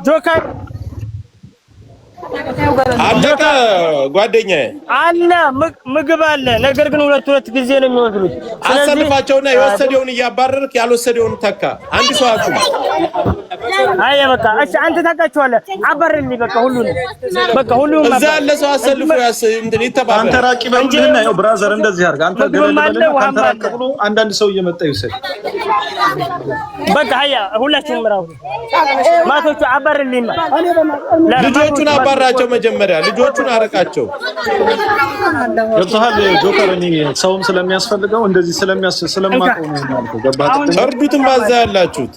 ጆከር አለቀ ጓደኛዬ አለ ምግብ አለ። ነገር ግን ሁለት ጊዜ ነው የሚወስዱት። አሰልፋቸውና የወሰደውን እያባረርክ ያልወሰደውን ተካ። አንድ ሰው አቁም። አይ በቃ እሺ፣ አንተ ታውቃቸዋለህ። አባረርልኝ በቃ ሁሉንም እዛ ያለ ሰው አሰልፎ እንትን ይተባበረ። አንተ ራቂ በእንግሊዝኛ ነው ብራዘር፣ እንደዚህ አድርግ። አንተ ገለልበልና አንተ ራቂ ብሎ አንዳንድ ሰው እየመጣ ይወሰድ። በቃ ሀያ ሁላችንም ራሱ ማቶቹ አባረርልኝ። ልጆቹን አባራቸው፣ መጀመሪያ ልጆቹን አረቃቸው። ገብቶሃል ጆከር? እኔ ሰውም ስለሚያስፈልገው እንደዚህ ስለማቆም ነው ማለት ገባህ? እርዱትን ባዛ ያላችሁት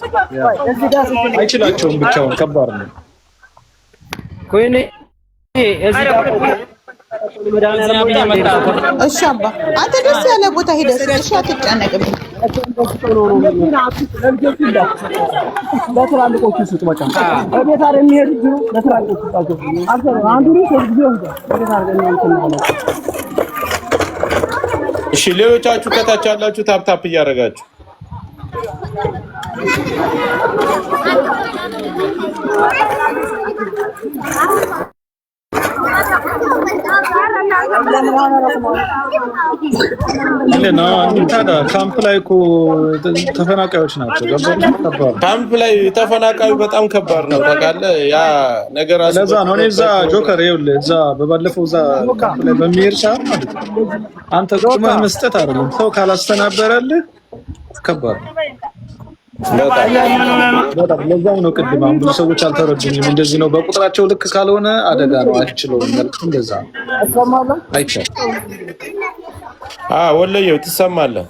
አይችላቸውም፣ ብቻውን ከባድ ነው። ኮይኔ እዚህ ጋር እሺ አባ አንተ ደስ ያለ ቦታ ሄደህ እሺ፣ አትጨነቅብኝ። ለትላልቆቹ ስጥ በቃ እቤት አይደል የሚሄዱት ነው። ለትላልቆቹ ስጣቸው። አንዱ ነው ሶስት ጊዜ ወንጀል እቤት አይደል የሚሄዱት። እሺ ሌሎቻችሁ ከታች ያላችሁ ታፕ እያደረጋችሁ ለና እንታዳ ካምፕ ላይ እኮ ተፈናቃዮች ናቸው። ገባህ? ካምፕ ላይ ተፈናቃዩ በጣም ከባድ ነው ታውቃለህ። ያ ነገር አለ። ለዛ ነው እኔ እዛ ጆከር ይኸውልህ፣ እዛ በባለፈው እዛ ካምፕ ላይ በሚሄድ ሰዓት ማለት ነው አንተ ቁመህ መስጠት አይደለም ሰው ካላስተናበረልህ ከባድ ነው። በጣም ለዛም ነው ቅድም አሁን ብዙ ሰዎች አልተረዱኝም። እንደዚህ ነው በቁጥራቸው ልክ ካልሆነ አደጋ ነው። አይችለውም መልኩ እንደዛ ነው። አይቻልም። ወለየው ትሰማለህ?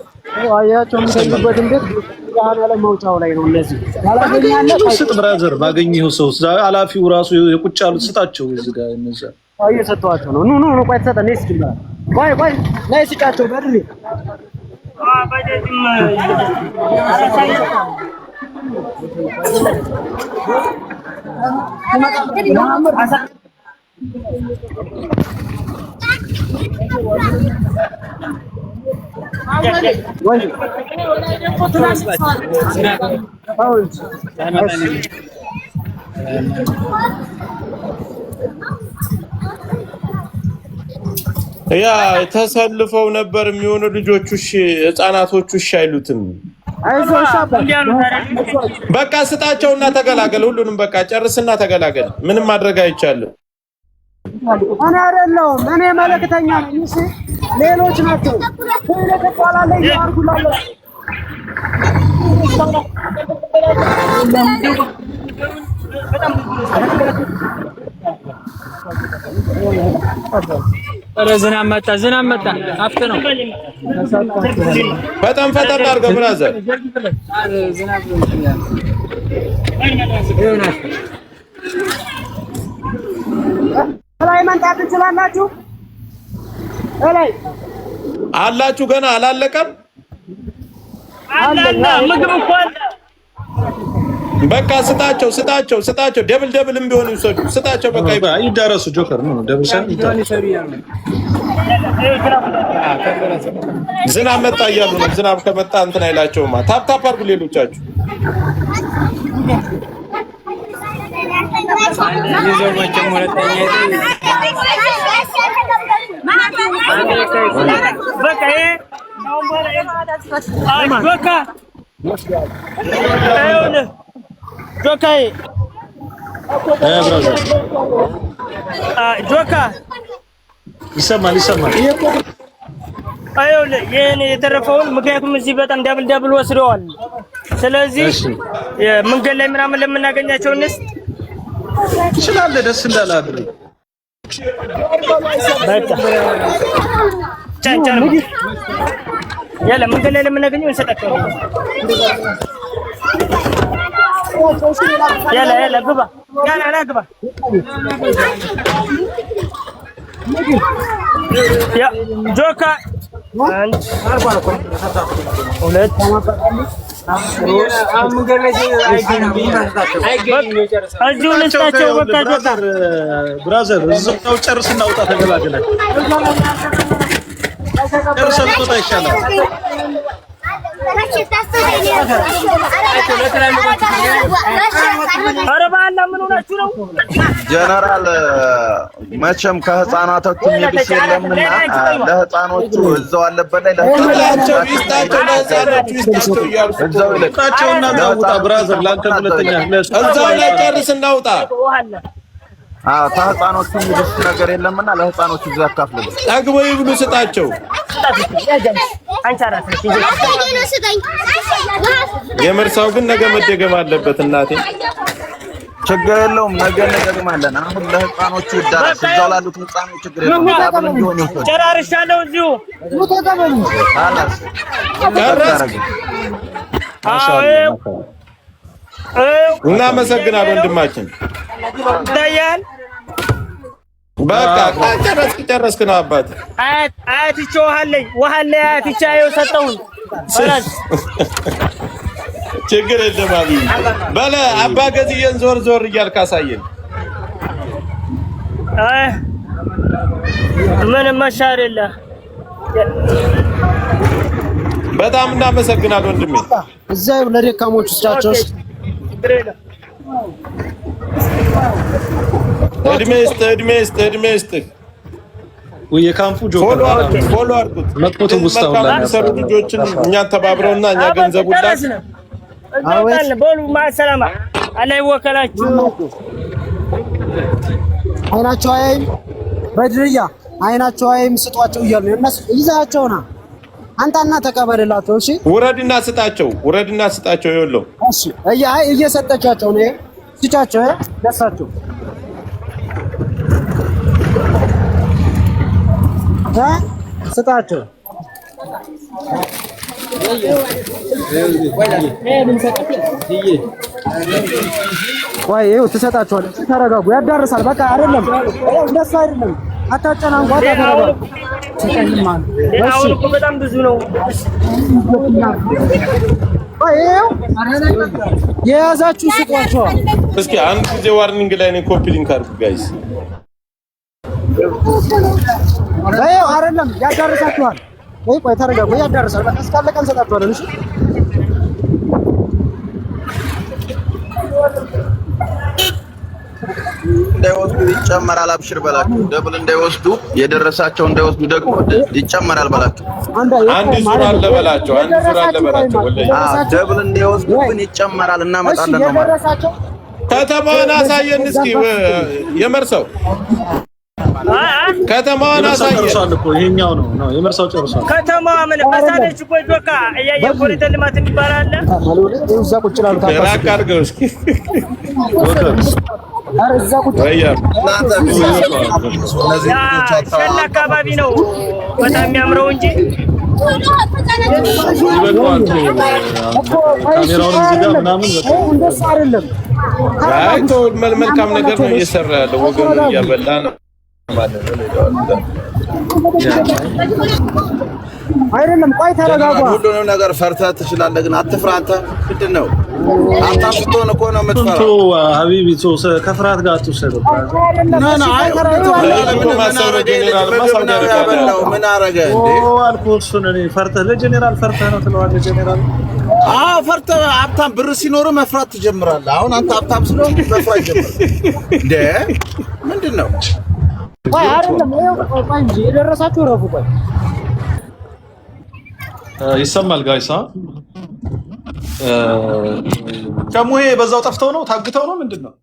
አያቸው የሚሰሩበት እንዴት ያህል ያለ መውጫው ላይ ነው። እንደዚህ ያላገኛለህ ስጥ ብራዘር። ባገኘው ሰው ኃላፊው ራሱ የቁጭ ያሉት ስጣቸው። እዚህ ጋር እነዛ እየሰጠኋቸው ነው። ኑ ቆይ ተሰጠን። ነስ ይችላል። ቆይ ነይ ስጫቸው በድሪ ያ ተሰልፈው ነበር የሚሆኑ ልጆቹ። እሺ ህፃናቶቹ እሺ አይሉትም። በቃ ስጣቸውና ተገላገል። ሁሉንም በቃ ጨርስና ተገላገል። ምንም ማድረግ አይቻልም። እኔ አይደለሁም፣ እኔ መልእክተኛ ነኝ። እሺ ሌሎች ናቸው። ተቋላለ ያርጉላለ ዝናብ መጣ አፍተ ነው። በጣም ፈጠን አድርገው ብራዘር። ላይ መንጣት ትችላላችሁ። ላይ አላችሁ ገና አላለቀም። አለና ምግብ እኮ አለ። በቃ ስጣቸው። ደብልም ቢሆን ይወሰዱ። ስጣቸው በቃ ይዳረሱ። ጆከር ነው ደብል ሰን ዝናብ መጣ እያሉ ነው። ዝናብ ከመጣ እንትን አይላቸውማ። ታፕ አድርጉ ሌሎቻችሁ። ጆካ ይሰማል። አይውልህ ይሄን የተረፈውን ምክንያቱም እዚህ በጣም ደብል ወስደዋል። ስለዚህ መንገድ ላይ ምናምን ለምናገኛቸው እንስጥ ይችላል። ደስ እንዳለ አድርግ። በቃ ቻንቻን ያለ መንገድ ላይ ለምናገኘው እንሰጣቸው። ያለ ግባ ግባ። ጆካ ሁለት እዚሁ ልስጣቸው። በቃ ጆከር ብራዘር እዛው ጨርስና ውጣ ተገላገለ። ጨርሰን ብትወጣ ይሻላል። ጀነራል መቼም ከህፃናቶቹ የሚብስ የለምና ለህፃኖቹ እዛው አለበት ላይ ይስጣቸው ይስጣቸው እያሉ እዛው ይለቃቸውና እናውጣ። ብራዘር ላንተ ሁለተኛ እዛው ላይ ጨርስ እናውጣ። ከህፃኖቹ የሚብስ ነገር የለምና ለህፃኖቹ እዛው ያካፍሉ። ጠግቦ ይብሉ ስጣቸው። የመርሳው ግን ነገ መደገም አለበት እናቴ። ችግር የለውም ነገ እንደግማለን። አሁን ለህፃኖቹ ይዳረስ። እዛው ላሉት ህፃኖች ችግር የለውም። ታብን እንዲሆን ይወጣ። ጨራርሻለሁ እዚሁ እናመሰግናለን ወንድማችን። ይታያል። በቃ ጨረስክ ነው አባት። አያትቼ ውሃ አለኝ አያትቼ አየው ሰጠሁኝ። ችግር የለም አብይ በለ አባ ገዝየን ዞር ዞር እያልክ አሳየን። ምንም መሻር የለ። በጣም እናመሰግናለን ወንድሜ። እዛው ለደካሞች ውስጣቸው እድሜ ይስጥ። የካምፑ ጆከር ፎሎ አድርጉት። መጥቶ ውስጣው ላይ ሰሩ ልጆችን እኛን ተባብረውና እኛ ገንዘቡ አወጣን ቦሉ ማሰላማ አላይ ወከላችሁ አይናቸው አይም በድርያ አይናቸው አይም ስጧቸው እያሉ እነሱ ይዛቸውና አንተና ተቀበልላቸው። እሺ ውረድና ስጣቸው ይኸውልህ። እሺ እየሰጠቻቸው ነው። ስጫቸው ደሳቸው ስጣቸው። ወይ ይኸው ትሰጣቸዋለህ። ተረጋጉ። ያዳርሳል። በቃ አይደለም እንደሱ አይደለም። አታጨናንቋት። ተረጋጉ። አሁን እኮ በጣም ብዙ ነው። ይኸው የያዛችሁ ስጧቸው። እስኪ አንድ ጊዜ ዋርኒንግ ላይ ነው። ኮፒ ሊንክ አድርጉ ጋይስ። ይኸው አይደለም ያዳርሳችኋል። ቆይ ተረጋጉ። ያዳርሳል። በቃ እስካለቀ እንሰጣችኋለን። እሺ እንዳይወስዱ ይጨመራል። አብሽር በላቸው። ደብል እንዳይወስዱ የደረሳቸው እንዳይወስዱ ደግሞ ይጨመራል በላቸው። አንድ ዙር አለ በላቸው። ደብል እንዳይወስዱ ግን ይጨመራል። እናመጣለን ነው ማለት። ከተማዋን አሳየን እስኪ የመርሰው ከተማዋን አሳየን። ይሄኛው ነው የመርሳው ጨርሷል። ከተማዋ ምን ፈሳደች እኮ ጆካ የኮሪደር ልማት የሚባል አለ። እዛ ቁጭ ላሉት ራቅ አድርገው እስኪ እዛ ቁጭ ሸላ አካባቢ ነው በጣም የሚያምረው እንጂ ካሜራውን እዚህ ጋር ምናምን እንደሱ አይደለም። መልካም ነገር ነው እየሰራ ያለው ወገኑ እያበላ ነው ማለት ነው። አይደለም ቆይ ተረጋጋ። ሁሉንም ነገር ፈርተህ ትችላለህ፣ ግን አትፍራ። አንተ ምንድን ነው ሀብታም ስትሆን እኮ ነው የምትፈራው። ሀቢቢ ከፍርሃት ጋር አትውሰደው። ምን አረገ እንዴ አልኩህ። እሱን እኔ ፈርተህ ለጄኔራል ፈርተህ ነው ትለዋለህ። ጄኔራል ፈርተህ ሀብታም ብር ሲኖርህ መፍራት ትጀምራለህ። አሁን አንተ ሀብታም ስለሆንክ መፍራት ጀምራለህ እንዴ? ምንድን ነው? ቆይ አይደለም ቆይ እንጂ የደረሳችሁ ረፉ። ቆይ ይሰማል ጋይሳ ሸሙሄ በዛው ጠፍተው ነው ታግተው ነው ምንድን ነው?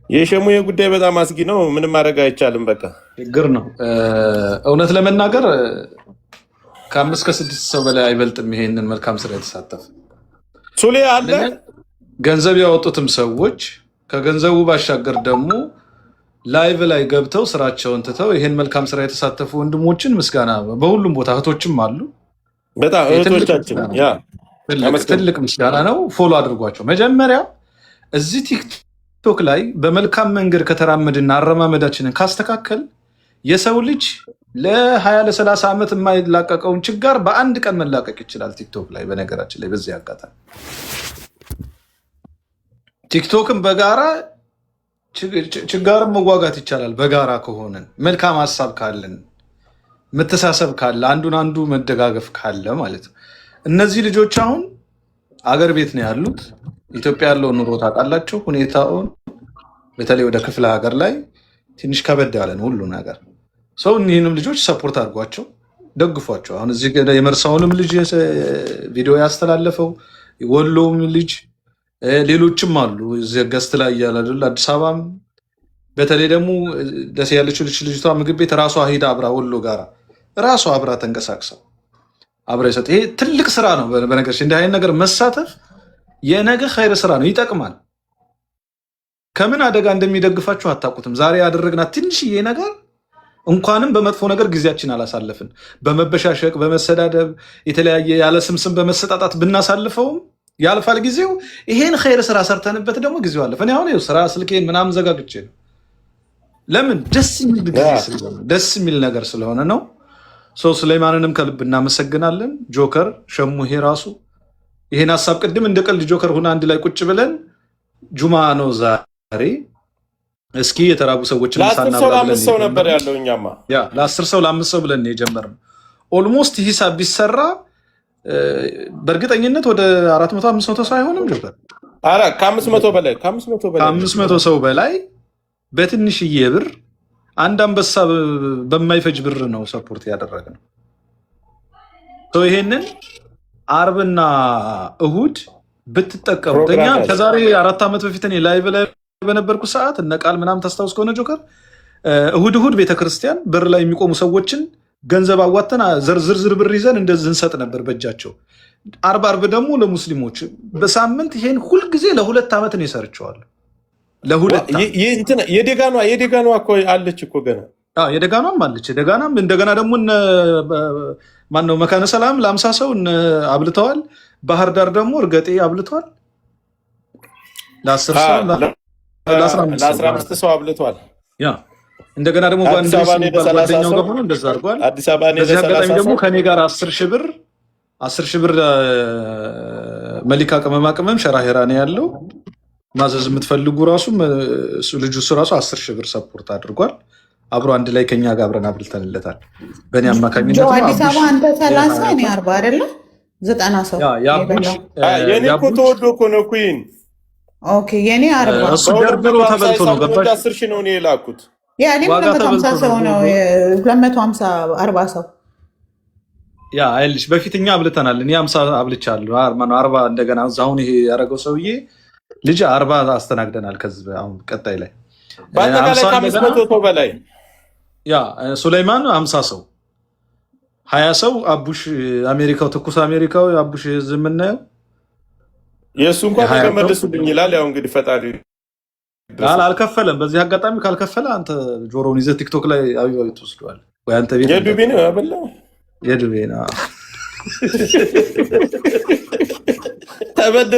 የሸሙሄ ጉዳይ በጣም አስጊ ነው። ምንም ማድረግ አይቻልም። በቃ ችግር ነው። እውነት ለመናገር ከ5 እስከ 6 ሰው በላይ አይበልጥም ይሄንን መልካም ስራ የተሳተፈ ሱሌ አለ። ገንዘብ ያወጡትም ሰዎች ከገንዘቡ ባሻገር ደግሞ ላይቭ ላይ ገብተው ስራቸውን ትተው ይሄን መልካም ስራ የተሳተፉ ወንድሞችን ምስጋና በሁሉም ቦታ እህቶችም አሉ። በጣም እህቶቻችን ትልቅ ምስጋና ነው። ፎሎ አድርጓቸው። መጀመሪያ እዚህ ቲክቶክ ላይ በመልካም መንገድ ከተራመድና አረማመዳችንን ካስተካከል የሰው ልጅ ለ20 ለ30 ዓመት የማይላቀቀውን ችጋር በአንድ ቀን መላቀቅ ይችላል ቲክቶክ ላይ። በነገራችን ላይ በዚህ አጋጣሚ ቲክቶክን በጋራ ችጋርን መዋጋት ይቻላል በጋራ ከሆነን መልካም ሀሳብ ካለን መተሳሰብ ካለ አንዱን አንዱ መደጋገፍ ካለ ማለት ነው። እነዚህ ልጆች አሁን አገር ቤት ነው ያሉት። ኢትዮጵያ ያለውን ኑሮ ታውቃላችሁ። ሁኔታውን በተለይ ወደ ክፍለ ሀገር ላይ ትንሽ ከበድ ያለ ነው ሁሉ ነገር። ሰው እኒህንም ልጆች ሰፖርት አድርጓቸው፣ ደግፏቸው። አሁን እዚህ የመርሳውንም ልጅ ቪዲዮ ያስተላለፈው ወሎም ልጅ ሌሎችም አሉ እዚህ ገስት ላይ ያላሉ አዲስ አበባም በተለይ ደግሞ ደስ ያለችው ልጅቷ ምግብ ቤት ራሷ ሄዳ አብራ ወሎ ጋራ ራሷ አብራ ተንቀሳቅሰው አብራ ይሰጥ። ይሄ ትልቅ ስራ ነው። በነገርሽ እንዲህ አይነት ነገር መሳተፍ የነገ ኸይር ስራ ነው፣ ይጠቅማል። ከምን አደጋ እንደሚደግፋችሁ አታውቁትም። ዛሬ ያደረግናት ትንሽዬ ነገር እንኳንም በመጥፎ ነገር ጊዜያችን አላሳለፍን። በመበሻሸቅ በመሰዳደብ የተለያየ ያለ ስምስም በመሰጣጣት ብናሳልፈውም ያልፋል ጊዜው። ይሄን ኸይር ስራ ሰርተንበት ደግሞ ጊዜው አለፈ። እኔ አሁን ስራ ስልኬን ምናምን ዘጋግቼ ነው። ለምን? ደስ የሚል ጊዜ ስለሆነ ደስ የሚል ነገር ስለሆነ ነው። ሱሌማንንም ከልብ እናመሰግናለን። ጆከር ሸሙሄ ራሱ ይሄን ሀሳብ ቅድም እንደ ቀልድ ጆከር ሁና አንድ ላይ ቁጭ ብለን ጁማ ነው ዛሬ እስኪ የተራቡ ሰዎችን ለ10 ሰው ነበር ያለው። እኛማ ለ10 ሰው ለ5 ሰው ብለን የጀመርነው ኦልሞስት ሂሳብ ቢሰራ በእርግጠኝነት ወደ 400 500 ሰው አይሆንም ጆከር። አረ ከ500 ሰው በላይ በትንሽዬ ብር አንድ አንበሳ በማይፈጅ ብር ነው ሰፖርት ያደረግነው። ይሄንን አርብና እሁድ ብትጠቀሙት እኛ ከዛሬ 4 ዓመት በፊት እኔ ላይቭ ላይ በነበርኩ ሰዓት እነ ቃል ምናምን ታስታውስ ከሆነ ጆከር እሁድ ቤተክርስቲያን በር ላይ የሚቆሙ ሰዎችን ገንዘብ አዋተን ዝርዝር ብር ይዘን እንደዚህ እንሰጥ ነበር በእጃቸው። አርብ ደግሞ ለሙስሊሞች በሳምንት ይሄን ሁልጊዜ ለ2 ዓመት ነው የሰርቸዋለሁ። የደጋኗ እኮ አለች እኮ ገና የደጋኗም አለች። የደጋናም እንደገና ደግሞ ማነው መካነ ሰላም ለ50 ሰው አብልተዋል። ባህር ዳር ደግሞ እርገጤ አብልተዋል። ለ10 ሰው ለ15 ሰው አብልተዋል። እንደገና ደግሞ ጓደኛው ጋር ሆኖ እንደዛ አድርጓል። በዚህ አጋጣሚ ደግሞ ከኔ ጋር 10 ሺህ ብር መሊካ ቅመማ ቅመም ሸራሄራ ነው ያለው። ማዘዝ የምትፈልጉ ራሱ ልጁ ራሱ 10 ሺህ ብር ሰፖርት አድርጓል። አብሮ አንድ ላይ ከኛ ጋር አብረን አብልተንለታል። በእኔ አማካኝነት ነው። አዲስ አበባ አንተ 30 እኔ 40 አይደለም 90 ሰው የኔ እኮ ተወዶ እኮ ነው ኩይን። ኦኬ የኔ 40 እሱ ደርድሮ ተበልቶ ነው ገባሽ? 10 ሺህ ነው እኔ የላኩት። ያኔ 250 ሰው ነው 250 40 ሰው አይልሽ። በፊትኛ አብልተናል። እኔ 50 አብልቻለሁ። 40 እንደገና አሁን ይሄ ያደረገው ሰውዬ ልጅ 40 አስተናግደናል። ከዚህ አሁን ቀጣይ ላይ በአጠቃላይ ከ500 ሰው በላይ ሱሌማን 50 ሰው 20 ሰው አቡሽ አሜሪካው ትኩስ አሜሪካው አቡሽ ዝምናየው የሱ እንኳን ተመልሱልኝ ይላል። ያው እንግዲህ ፈጣሪ አልከፈለም። በዚህ አጋጣሚ ካልከፈለ አንተ ጆሮውን ይዘህ ቲክቶክ ላይ አብይ ትወስደዋል ወይ አንተ ቤት የዱቤ ነው ያበላ የዱቤ ነው ተበደ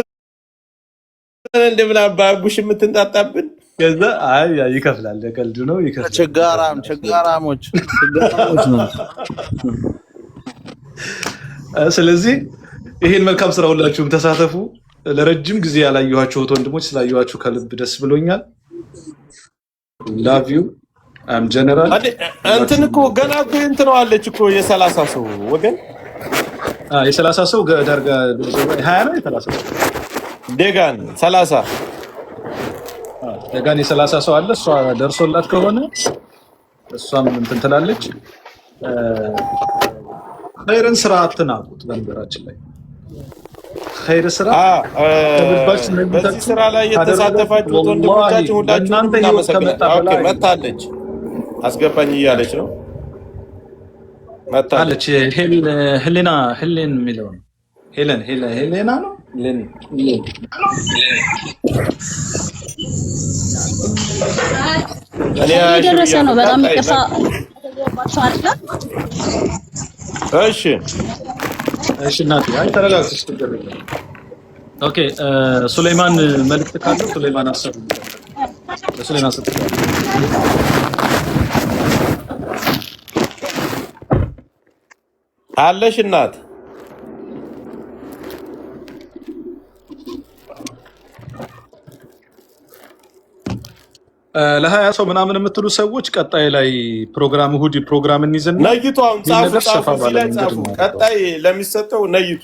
እንደምን አባጉሽ የምትንጣጣብን ከዛ ይከፍላል። ቀልድ ነው ይከፍላል። ችጋራሞች ነው። ስለዚህ ይሄን መልካም ስራ ሁላችሁም ተሳተፉ። ለረጅም ጊዜ ያላየኋችሁ ወንድሞች ስላየኋችሁ ከልብ ደስ ብሎኛል። ላቭ ዩ አም ጀነራል እንትን እኮ ገና እኮ እንትን አለች እኮ የ30 ሰው ወገን የ30 ሰው ዳርጋ 20 ነው የ30 ሰው ደጋን 30 ደጋን የ30 ሰው አለ። እሷ ደርሶላት ከሆነ እሷም እንትን ትላለች። ኸይርን ስራ አትናቁት። በነገራችን ላይ ኸይር ስራ በዚህ ስራ ላይ የተሳተፋችሁ ወንድሞቻችን ሁላችሁም እናመሰግናለን። መታለች አስገባኝ እያለች ነው መታለች። ሄሌና የሚለው ነው ሄሌና ነው እየደረሰ ነው። በጣም ይቅርታ። እሺ እናቴ ተረጋግተሽ ትደረግ። ኦኬ ሱሌማን መልዕክት ካለው ሱሌማን አሰብ ለሱሌማን ሰጥ አለሽ እናት ለ20 ሰው ምናምን የምትሉ ሰዎች ቀጣይ ላይ ፕሮግራም እሑድ ፕሮግራም እንይዝና ነይቱ አሁን ጻፉ እዚህ ላይ ጻፉ። ቀጣይ ለሚሰጠው ነይቱ።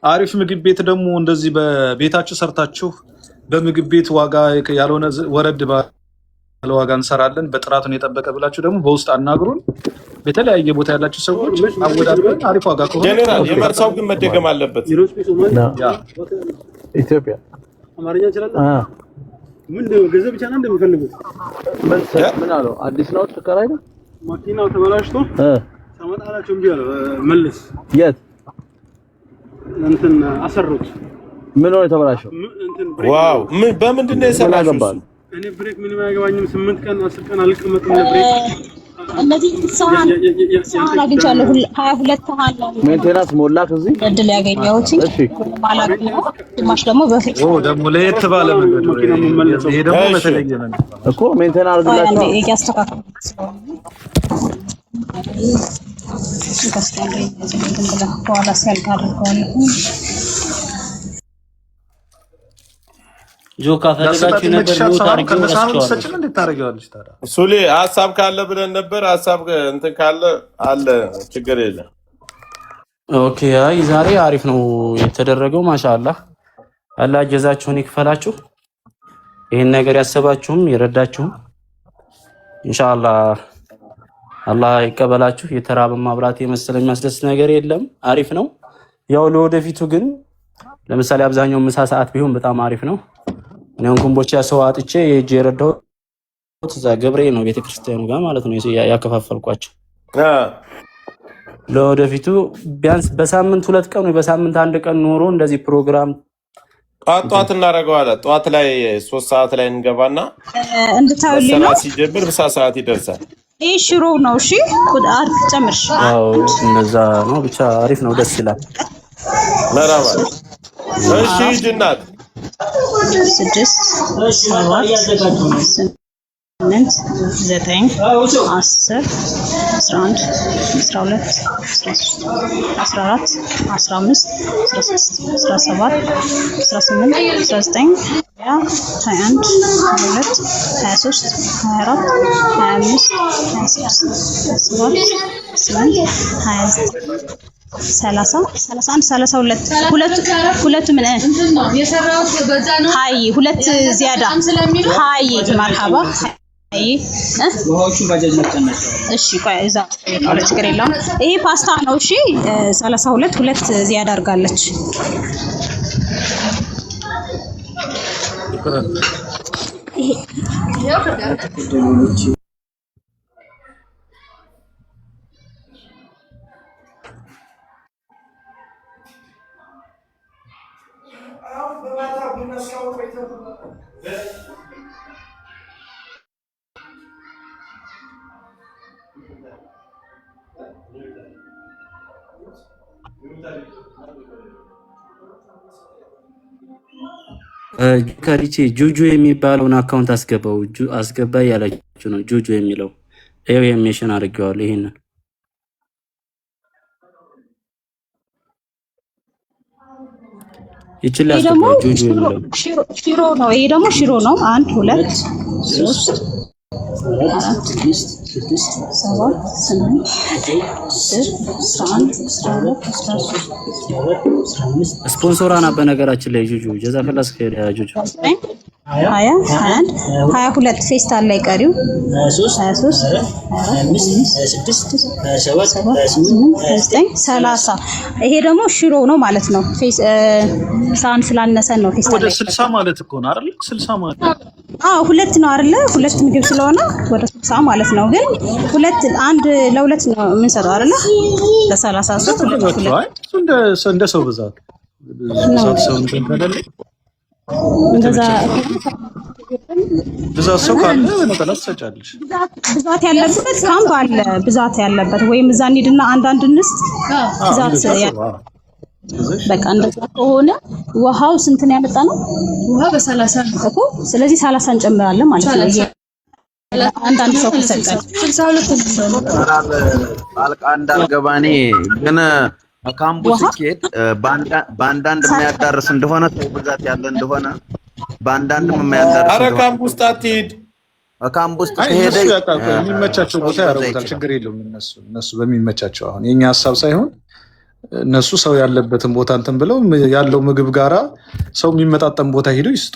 አሪፍ ምግብ ቤት ደግሞ እንደዚህ በቤታችሁ ሰርታችሁ በምግብ ቤት ዋጋ ያልሆነ ወረድ ባለ ዋጋ እንሰራለን በጥራቱን የጠበቀ ብላችሁ ደግሞ በውስጥ አናግሩን። በተለያየ ቦታ ያላችሁ ሰዎች አወዳድረን አሪፍ ዋጋ ከሆነ ጀነራል የመርሳው ግን መደገም አለበት። ኢትዮጵያ አማርኛ ይችላል። ምንድነው ገንዘብ ብቻ ነው እንደሚፈልጉት? ምን አለው? አዲስ ነው ተከራይ ነው። ማኪናው ተበላሽቶ ተመጣጣቸው እንዴ አለ መልስ። የት እንትን አሰሩት። ምን ነው የተበላሸው? ዋው ምን በምንድን ነው የሰራሽው? እኔ ብሬክ ምንም አያገባኝም። 8 ቀን 10 ቀን አልቀመጥም ብሬክ እነዚህ ሰሃን አግኝቻለሁ 22 ሰሃን ነው ሜንቴናንስ ሞላ ከዚህ እድል ያገኘሁት። ማላቅ ነው ማሽ ደግሞ በፊት ደግሞ ለየት ባለ መንገድ ነው። ይሄ ደግሞ በተለየ ነው እኮ ሜንቴናንስ አድርጋችሁ ያስተካክሉ ከስተንገኝ ዝም ብለ በኋላ ሲያልቅ አድርገዋለሁ። ጆካ ፈለጋችሁ ነበር ነው ታሪክ ሰጭን እንዴት ታረጋለች ታዲያ? ሱሌ ሐሳብ ካለ ብለን ነበር። ሐሳብ እንትን ካለ አለ ችግር የለም። ኦኬ አይ ዛሬ አሪፍ ነው የተደረገው። ማሻአላህ አላህ ጀዛችሁን ይክፈላችሁ። ይሄን ነገር ያሰባችሁም ይረዳችሁም ኢንሻአላህ አላህ ይቀበላችሁ። የተራበ ማብራት የመሰለ የሚያስደስት ነገር የለም። አሪፍ ነው። ያው ለወደፊቱ ግን ለምሳሌ አብዛኛው ምሳ ሰዓት ቢሆን በጣም አሪፍ ነው። እኔን ኮምቦቻ ሰው አጥቼ የጄ ረዳው እዛ ገብሬ ነው ቤተክርስቲያኑ ጋር ማለት ነው ያከፋፈልኳቸው። ለወደፊቱ ቢያንስ በሳምንት 2 ቀን ወይ በሳምንት 1 ቀን ኖሮ እንደዚህ ፕሮግራም ጧት እናደርገዋለን። ጧት ላይ 3 ሰዓት ላይ እንገባና እንድታዩልኝ ነው ሲጀምር ምሳ ሰዓት ይደርሳል። ይሄ ሽሮ ነው። እሺ ቁጥር ጨምርሽ። አዎ እንደዛ ነው። ብቻ አሪፍ ነው፣ ደስ ይላል። መራባ እሺ ጅናት 6 7 8 9 10 11 12 13 14 15 16 17 18 19 21 22 23 24 25 26 27 31 ሁለቱ ምን ነው የሰራው በዛ ነው። ሃይ ሁለት ዚያዳ ሃይ መርሐባ ሃይ ወሆቹ ባጃጅ መጣነች። እሺ ቆይ እዛ ችግር የለውም። ይሄ ፓስታ ነው። እሺ 32 ሁለት ዚያዳ አድርጋለች። ይሄ ያው ከሪቼ ጁጁ የሚባለውን አካውንት አስገባው። አስገባ ያላችሁ ነው ጁጁ የሚለው ይሄው የሜሽን አድርጌዋለሁ። ይሄንን ይችላል አስገባው ጁጁ የሚለው ሽሮ ነው። ይሄ ደግሞ ሽሮ ነው። 1 2 3 4 5 6 7 8 ስፖንሰራና በነገራችን ላይ ጁጁ ጀዛፈላስ ጁጁ 20 21 22 ፌስታል ላይ ቀሪው 23 24 30 ይሄ ደግሞ ሽሮ ነው ማለት ነው። ሳን ስላነሰን ነው ፌስታል ወደ 60 ማለት እኮ ነው አይደል? 60 ማለት ሁለት ነው አይደለ? ሁለት ምግብ ስለሆነ ወደ 60 ማለት ነው። ግን ሁለት አንድ ለሁለት ነው የምንሰጠው አይደለ? ለ33 እንደ ሰው ብዛት ሰው እንተደለ እንደዛ ብዛት ሰው ካለ መጠለስ ሰጫለሽ። ብዛት ያለበት ካምፕ አለ። ብዛት ያለበት ወይም እዛ እንሂድና አንዳንድ እንስት ብዛት በቃ እንደዛ ከሆነ ውሃው ስንት ነው ያመጣ ነው? ውሃ በ30 እኮ ስለዚህ 30 እንጨምራለን ማለት ነው። አንዳንድ ሰው ከሰጠን 62 አልቃ እንዳልገባኔ ግን ካምፑ ሲኬድ በአንዳንድ የሚያዳርስ እንደሆነ ሰው ብዛት ያለ እንደሆነ በአንዳንድ የሚያዳርስ አረ ካምፕ ውስጥ አትሂድ። ካምፕ ውስጥ ከሄደ የሚመቻቸው ቦታ ያደርጉታል። ችግር የለውም። እነሱ በሚመቻቸው አሁን የኛ ሀሳብ ሳይሆን እነሱ ሰው ያለበትን ቦታ እንትን ብለው ያለው ምግብ ጋራ ሰው የሚመጣጠን ቦታ ሄደው ይስጡ።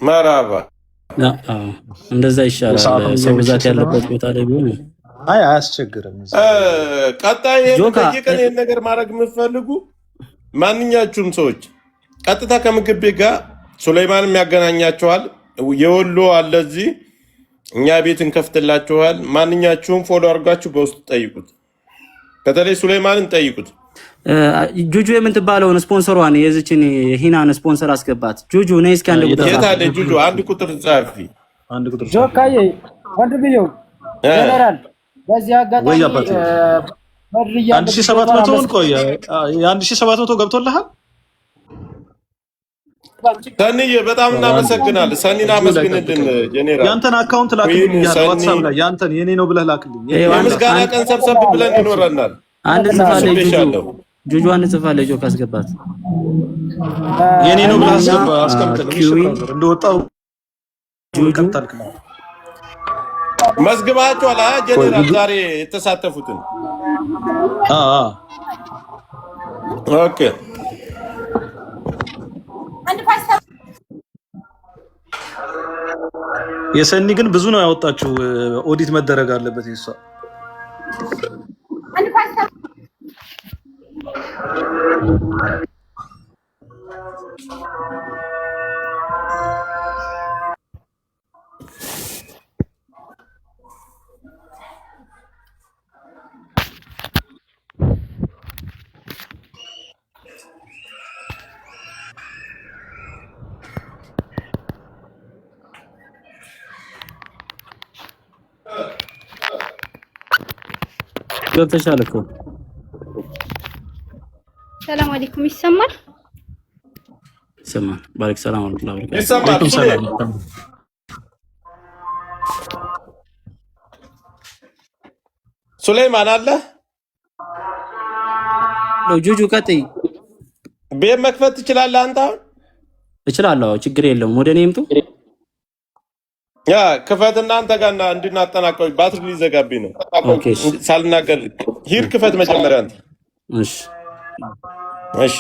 መራባ እንደዛ ይሻላል። ሰው ብዛት ያለበት ቦታ ላይ ቢሆን አያስቸግርም። ቀጣይ ጠይቀን ይሄን ነገር ማድረግ የምትፈልጉ ማንኛችሁም ሰዎች ቀጥታ ከምግብ ቤት ጋር ሱሌማንም ያገናኛቸዋል። የወሎ አለ እዚህ እኛ ቤት እንከፍትላችኋል። ማንኛችሁም ፎሎ አድርጋችሁ በውስጥ ጠይቁት። በተለይ ሱሌማንን ጠይቁት። ጁጁ የምትባለውን ስፖንሰሯን የዚችን ሂናን ስፖንሰር አስገባት። ጁጁ ነይ እስኪ አንድ ቁጥር የት አለ ጁጁ? አንድ ቁጥር ጻፊ። ጆካዬ ወንድምየው ጀነራል በዚህ አጋጣሚ በድርያ 1700 ቆይ 1700 ገብቶልሃል። ሰኒዬ በጣም እናመሰግናለን። ሰኒና አመስግንልን ጄኔራል። ያንተን አካውንት ላክልኝ ዋትስአፕ ላይ ያንተን የኔ ነው ብለህ ላክልኝ። የምስጋና ቀን ሰብሰብ ብለን ይኖረናል። አንድ ጽፋለች ጁጁ አንድ ጽፋለች። ጆካ አስገባት። የኔ ነው ብለህ አስቀምጥልኝ። እንደወጣው ጁጁ መዝግባቸዋል። ጄኔራል ዛሬ የተሳተፉትን ኦኬ የሰኒ ግን ብዙ ነው ያወጣችው። ኦዲት መደረግ አለበት ይሷ ገብተሻል እኮ። ሰላም አለይኩም። ይሰማል? ይሰማል። ባሪክ ሰላም ወራህመቱላሂ ወበረካቱ። ይሰማል። ሱሌማን አለ ጁጁ ቀጥይ። ቤት መክፈት ትችላለህ አንተ? እችላለሁ፣ ችግር የለውም። ወደ እኔ ይምጡ። ያ ክፈት እናንተ ጋር እንድናጠናቀው ባትሪ ሊዘጋብኝ ነው። ኦኬ ሳልናገር ሂድ ክፈት መጀመሪያ አንተ። እሺ እሺ